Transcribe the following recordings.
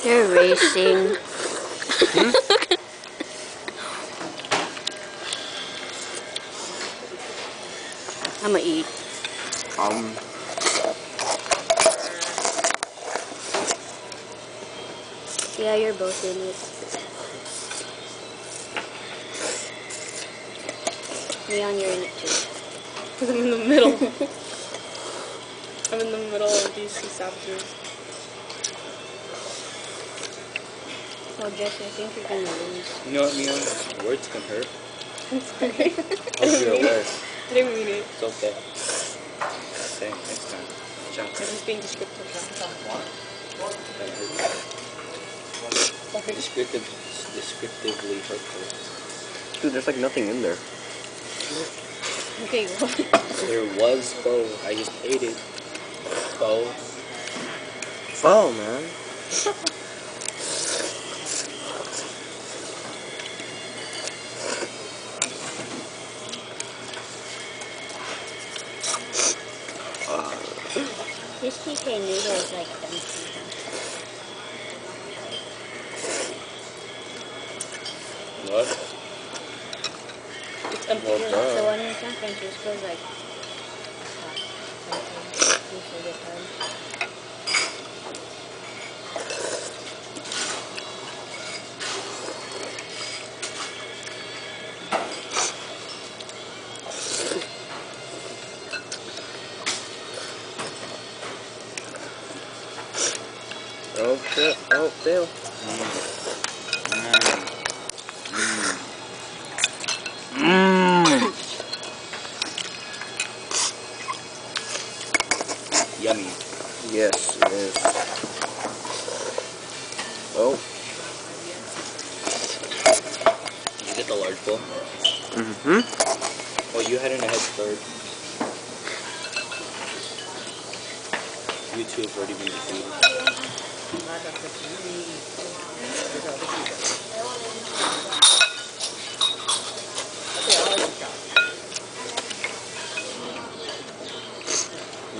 They're racing. I'm gonna eat. Yeah, you're both in it. Leon, you're in it too. Because I'm in the middle. I'm in the middle of these two savages. Well, Jesse, I think you're gonna lose. You know what, Leon? Words can hurt. I'm sorry. Hope you're aware. I didn't mean it. It's okay. Same next time. I'm just being descriptive. Descriptively hurtful. Dude, there's like nothing in there. Okay, well. There was pho. I just ate it. Pho. Oh, man. This TK noodle is like empty. What? It's empty. Well, So when in San Francisco, like, Oh, shit. Oh, fail. Yummy. Yes, it is. Oh. Did you get the large bowl? Mm-hmm. Well, you had in a head start. You two have already been defeated.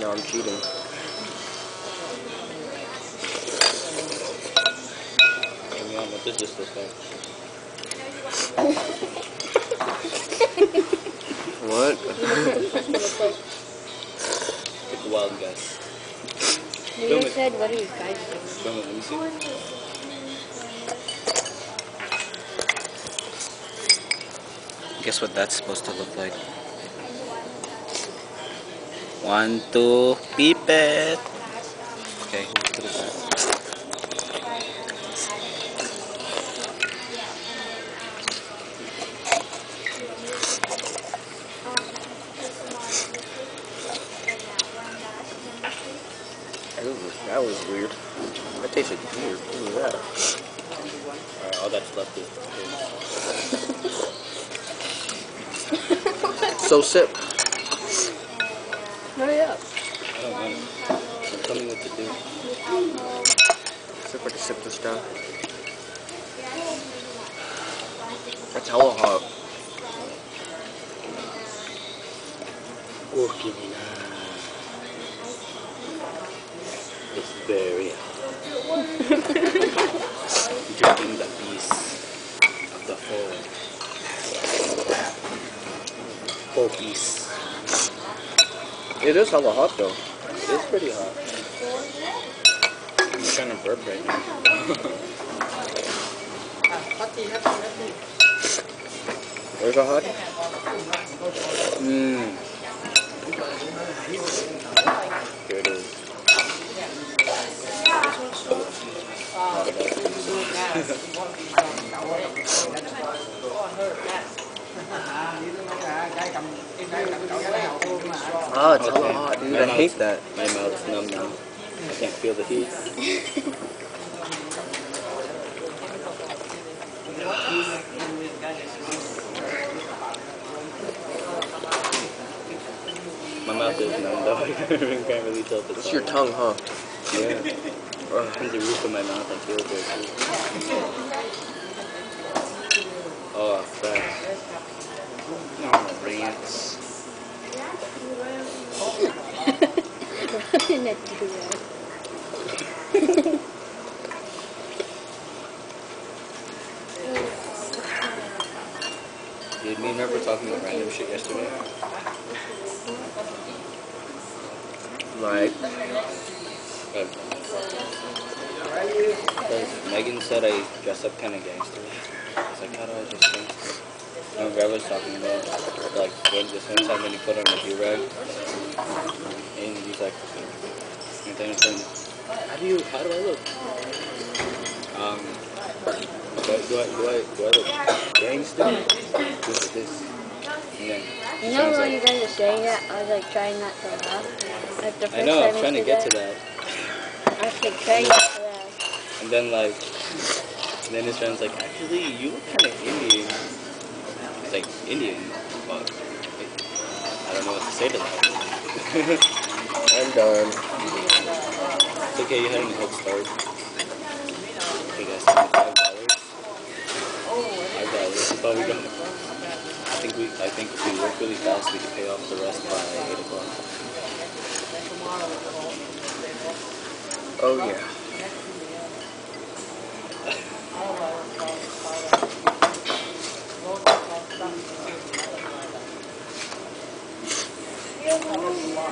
Now I'm cheating. Come on, what does this look like? What? Take a wild guess. you Film just it. said, what are you guys doing? Film it, let me see. Guess what that's supposed to look like? 1, 2, beep it. Okay, put it back. That was weird. That tasted weird. What was that? Alright, all that's left is So sip. Hurry up. I don't want it. Tell me what to do. See if I can sip this down. That's hella hot. It's very hot. Drinking the piece of the whole piece. It is hella hot though. It is pretty hot. I'm trying to burp right now. Where's the hot? Mmm. Here it is. Ah, it's hella hot, dude. I hate that. My mouth's numb now. I can't feel the heat. My mouth is numb though. I can't really tell if it's It's your tongue, huh? Yeah. The roof of my mouth, I feel good too. Oh, facts. No, rants. talking about random shit yesterday. Like, Megan said I dress up kind of gangster. I was like, how do I dress gangster? And Greg was talking about, like, when this one time when he put on a do-rag. And he's like, and then he's like, how do I look? Do I look gangster? This. And then You know when you guys were saying that, I was like trying not to laugh. Like the I first know, time I'm trying to said get to that. I was like trying not to laugh. And then like, then his friend's like, actually, you look kind of Indian. It's like, Indian? But I don't know what to say to that. I'm done. It's okay, you had a head start. Okay guys, $5. $5, but we got. I think if we work really fast, we can pay off the rest by 8 o'clock. Oh yeah.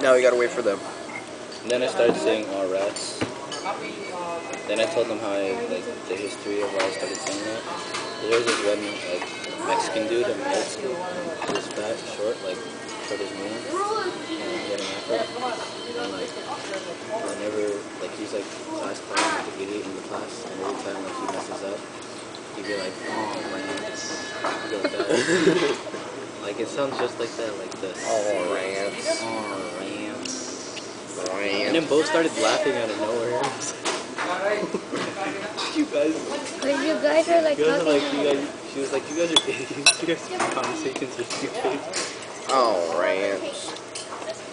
Now we gotta wait for them. And then I started saying all rats. Then I told them how like the history of why I started saying that. There was this one like Mexican dude in middle school. He was fat, short as me. And he had an afro. And like whenever he's like class clown, like the idiot in the class, and every time like he messes up, he'd be like, oh rants. He'd go like that. Like it sounds just like that, like this. Oh, rants. Oh rants. And then both started laughing out of nowhere. You guys. Because you guys are like talking. She was like, you guys are idiots. You guys' conversations are stupid. Oh, rants.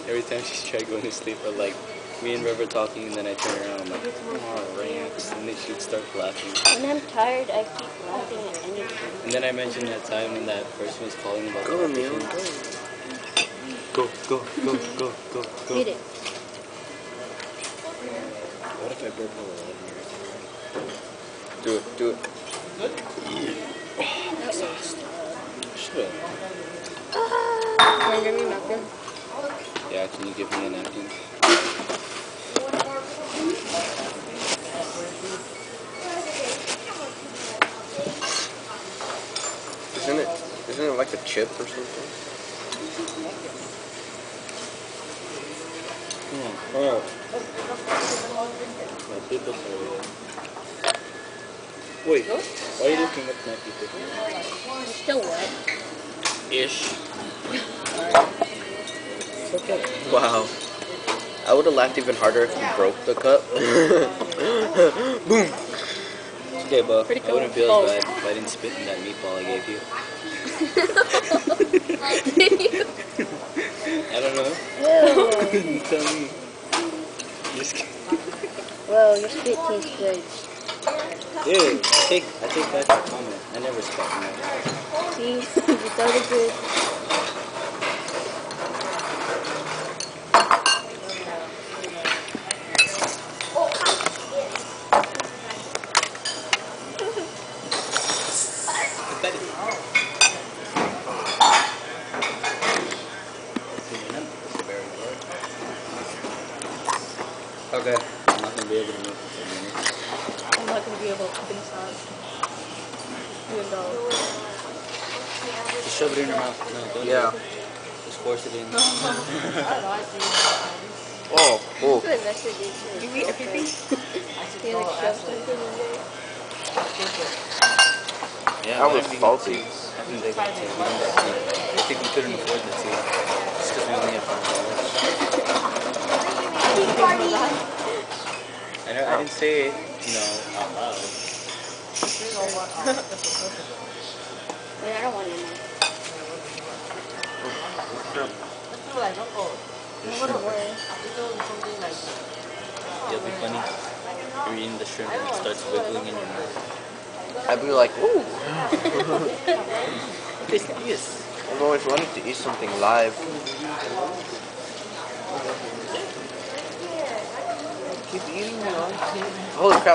Every time she's tried going to sleep, or like me and River talking, and then I turn around, I'm like, oh, rants. And then she'd start laughing. When I'm tired, I keep laughing at anything. And then I mentioned that time when that person was calling about Go, Neil. Go. Read it. What if I broke my leg? Do it. Shut Can you give me a napkin? Yeah, can you give me a napkin? Isn't it like a chip or something? Come on, hurry up. My people's are here. Wait, why are you looking at my people? Still wet. Ish. It's okay. Wow. I would have laughed even harder if you broke the cup. Boom. It's okay, but Pretty I cool. wouldn't feel as bad if I didn't spit in that meatball I gave you. I don't know. Ew. Tell me. Just kidding. Whoa, your spit tastes good. Ew, I take back that comment. I never spat in that. See? You thought it good. Okay, I'm not gonna be able to move for 10 minutes. I'm not going to be able to finish that. Even though. Just shove it in your mouth. No, don't Yeah. do it. Just force it in. Oh. That's what I did too. You eat everything? You like shove something in there? Yeah, That was whatever you salty. can see. I think they got tea. We don't got tea. I think we couldn't afford the tea. Just because we only had $5. I didn't say it, out loud. Wait, I don't want to know. It'll be funny. You're eating the shrimp and it starts wiggling in your mouth. I'd be like, ooh. Yes. I've always wanted to eat something live. Keep eating, Holy crap.